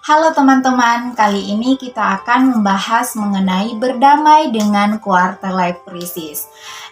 Halo teman-teman, kali ini kita akan membahas mengenai berdamai dengan quarter life crisis.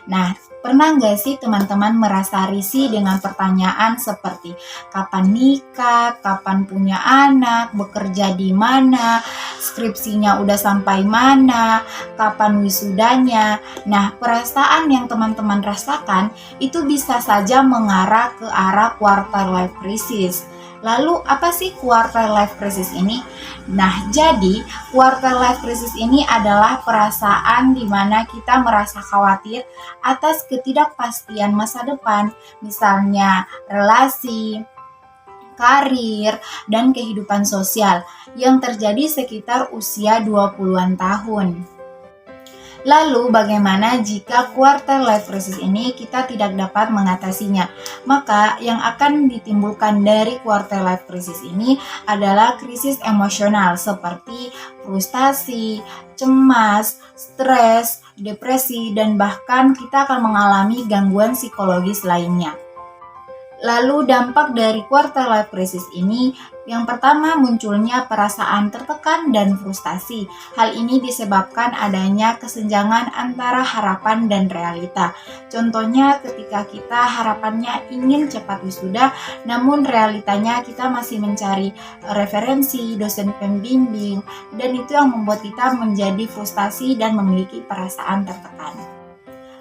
Nah, pernah nggak sih teman-teman merasa risih dengan pertanyaan seperti kapan nikah, kapan punya anak, bekerja di mana, skripsinya udah sampai mana, kapan wisudanya. Nah, perasaan yang teman-teman rasakan itu bisa saja mengarah ke arah quarter life crisis. Lalu apa sih quarter life crisis ini? Nah, jadi quarter life crisis ini adalah perasaan di mana kita merasa khawatir atas ketidakpastian masa depan, misalnya relasi, karir, dan kehidupan sosial yang terjadi sekitar usia 20-an tahun. Lalu bagaimana jika quarter life crisis ini kita tidak dapat mengatasinya? Maka yang akan ditimbulkan dari quarter life crisis ini adalah krisis emosional seperti frustasi, cemas, stres, depresi, dan bahkan kita akan mengalami gangguan psikologis lainnya. Lalu dampak dari quarter life crisis ini, yang pertama munculnya perasaan tertekan dan frustasi. Hal ini disebabkan adanya kesenjangan antara harapan dan realita. Contohnya ketika kita harapannya ingin cepat wisuda, namun realitanya kita masih mencari referensi, dosen pembimbing, dan itu yang membuat kita menjadi frustasi dan memiliki perasaan tertekan.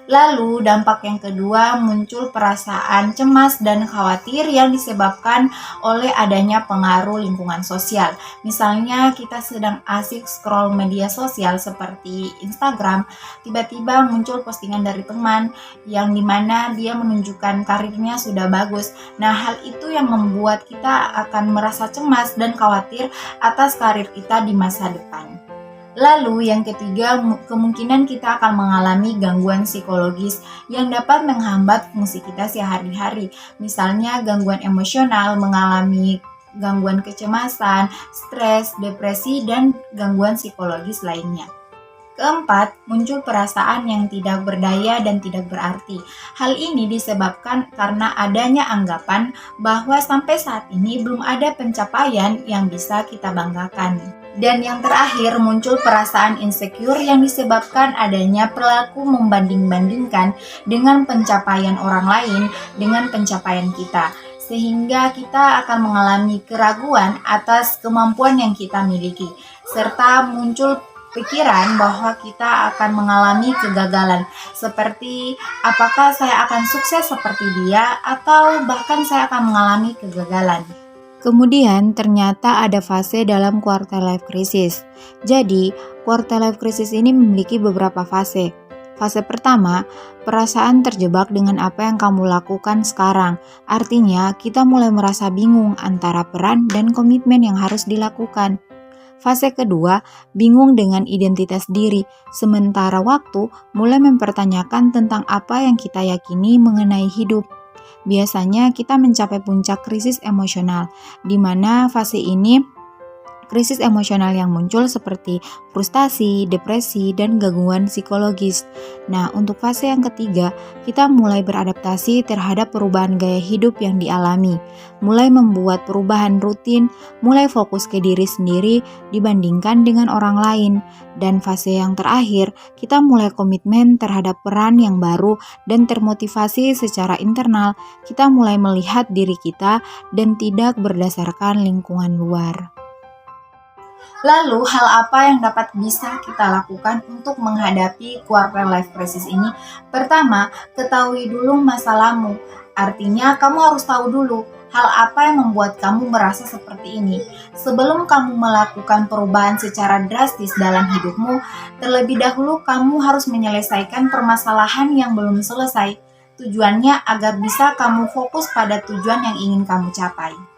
Lalu dampak yang kedua muncul perasaan cemas dan khawatir yang disebabkan oleh adanya pengaruh lingkungan sosial. Misalnya kita sedang asik scroll media sosial seperti Instagram, tiba-tiba muncul postingan dari teman yang dimana dia menunjukkan karirnya sudah bagus. Nah, hal itu yang membuat kita akan merasa cemas dan khawatir atas karir kita di masa depan. Lalu yang ketiga, kemungkinan kita akan mengalami gangguan psikologis yang dapat menghambat fungsi kita sehari-hari. Misalnya gangguan emosional, mengalami gangguan kecemasan, stres, depresi, dan gangguan psikologis lainnya. Keempat, muncul perasaan yang tidak berdaya dan tidak berarti. Hal ini disebabkan karena adanya anggapan bahwa sampai saat ini belum ada pencapaian yang bisa kita banggakan. Dan yang terakhir, muncul perasaan insecure yang disebabkan adanya perilaku membanding-bandingkan dengan pencapaian orang lain dengan pencapaian kita. Sehingga kita akan mengalami keraguan atas kemampuan yang kita miliki. Serta muncul pikiran bahwa kita akan mengalami kegagalan. Seperti apakah saya akan sukses seperti dia atau bahkan saya akan mengalami kegagalan. Kemudian ternyata ada fase dalam quarter life crisis. Jadi, quarter life crisis ini memiliki beberapa fase. Fase pertama, perasaan terjebak dengan apa yang kamu lakukan sekarang. Artinya, kita mulai merasa bingung antara peran dan komitmen yang harus dilakukan. Fase kedua, bingung dengan identitas diri, sementara waktu mulai mempertanyakan tentang apa yang kita yakini mengenai hidup. Biasanya kita mencapai puncak krisis emosional, di mana fase ini krisis emosional yang muncul seperti frustasi, depresi, dan gangguan psikologis. Nah, untuk fase yang ketiga, kita mulai beradaptasi terhadap perubahan gaya hidup yang dialami, mulai membuat perubahan rutin, mulai fokus ke diri sendiri dibandingkan dengan orang lain. Dan fase yang terakhir, kita mulai komitmen terhadap peran yang baru dan termotivasi secara internal. Kita mulai melihat diri kita dan tidak berdasarkan lingkungan luar. Lalu hal apa yang bisa kita lakukan untuk menghadapi quarter life crisis ini? Pertama, ketahui dulu masalahmu. Artinya kamu harus tahu dulu hal apa yang membuat kamu merasa seperti ini. Sebelum kamu melakukan perubahan secara drastis dalam hidupmu, terlebih dahulu kamu harus menyelesaikan permasalahan yang belum selesai. Tujuannya agar bisa kamu fokus pada tujuan yang ingin kamu capai.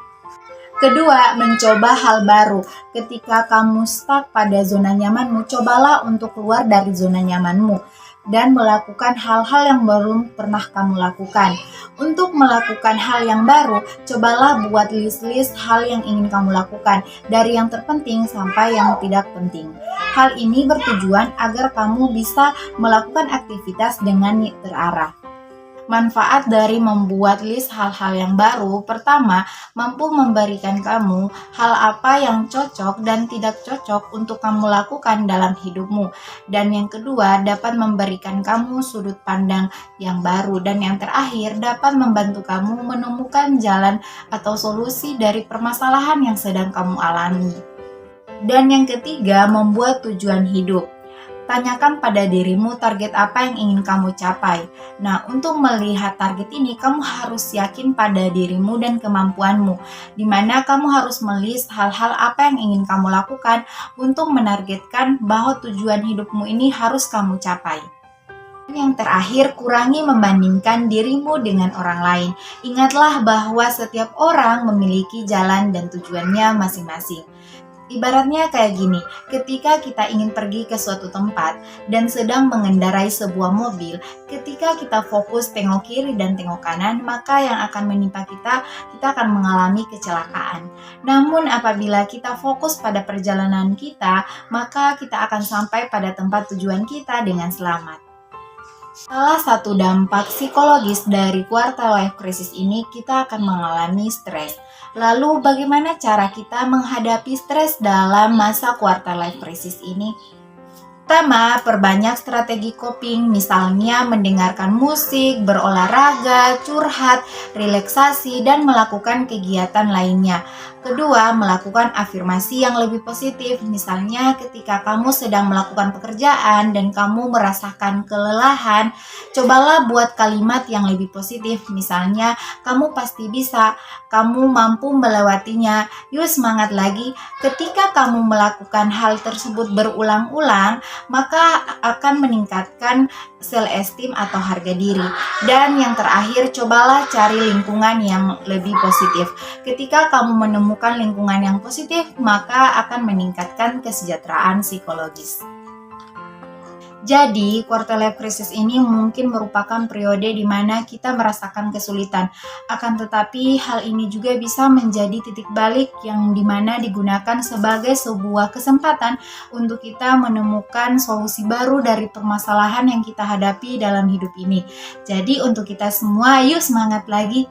Kedua, mencoba hal baru. Ketika kamu stuck pada zona nyamanmu, cobalah untuk keluar dari zona nyamanmu dan melakukan hal-hal yang belum pernah kamu lakukan. Untuk melakukan hal yang baru, cobalah buat list-list hal yang ingin kamu lakukan, dari yang terpenting sampai yang tidak penting. Hal ini bertujuan agar kamu bisa melakukan aktivitas dengan terarah. Manfaat dari membuat list hal-hal yang baru, pertama, mampu memberikan kamu hal apa yang cocok dan tidak cocok untuk kamu lakukan dalam hidupmu. Dan yang kedua, dapat memberikan kamu sudut pandang yang baru. Dan yang terakhir, dapat membantu kamu menemukan jalan atau solusi dari permasalahan yang sedang kamu alami. Dan yang ketiga, membuat tujuan hidup. Tanyakan pada dirimu target apa yang ingin kamu capai. Nah, untuk melihat target ini, kamu harus yakin pada dirimu dan kemampuanmu, di mana kamu harus melis hal-hal apa yang ingin kamu lakukan untuk menargetkan bahwa tujuan hidupmu ini harus kamu capai. Yang terakhir, kurangi membandingkan dirimu dengan orang lain. Ingatlah bahwa setiap orang memiliki jalan dan tujuannya masing-masing. Ibaratnya kayak gini, ketika kita ingin pergi ke suatu tempat dan sedang mengendarai sebuah mobil, ketika kita fokus tengok kiri dan tengok kanan, maka yang akan menimpa kita akan mengalami kecelakaan. Namun apabila kita fokus pada perjalanan kita, maka kita akan sampai pada tempat tujuan kita dengan selamat. Salah satu dampak psikologis dari quarter life crisis ini, kita akan mengalami stres. Lalu bagaimana cara kita menghadapi stres dalam masa quarter life crisis ini? Pertama, perbanyak strategi coping, misalnya mendengarkan musik, berolahraga, curhat, relaksasi, dan melakukan kegiatan lainnya. Kedua, melakukan afirmasi yang lebih positif, misalnya ketika kamu sedang melakukan pekerjaan dan kamu merasakan kelelahan, cobalah buat kalimat yang lebih positif, misalnya kamu pasti bisa, kamu mampu melewatinya, yuk semangat lagi. Ketika kamu melakukan hal tersebut berulang-ulang, maka akan meningkatkan self-esteem atau harga diri. Dan yang terakhir, cobalah cari lingkungan yang lebih positif. Ketika kamu menemukan lingkungan yang positif, maka akan meningkatkan kesejahteraan psikologis. Jadi, quarter life crisis ini mungkin merupakan periode di mana kita merasakan kesulitan. Akan tetapi, hal ini juga bisa menjadi titik balik yang dimana digunakan sebagai sebuah kesempatan untuk kita menemukan solusi baru dari permasalahan yang kita hadapi dalam hidup ini. Jadi, untuk kita semua, yuk semangat lagi!